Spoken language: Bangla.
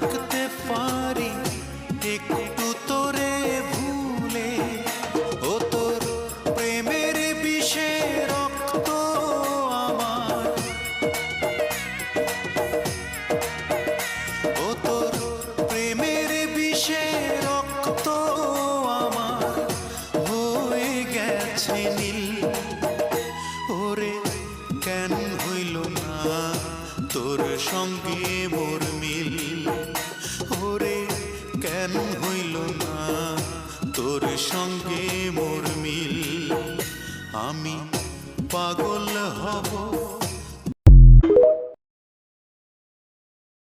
থাকতে পারি একটু তোরে ভুলে। ও তোর প্রেমের বিষে রক্ত আমার, ও তোর প্রেমের বিষে রক্ত আমার হয়ে গেছে নীল। ওরে কেন হইল না তোর সঙ্গে মোর মিল, ওরে কেন হইল না তোর সঙ্গে মোর মিল। আমি পাগল হব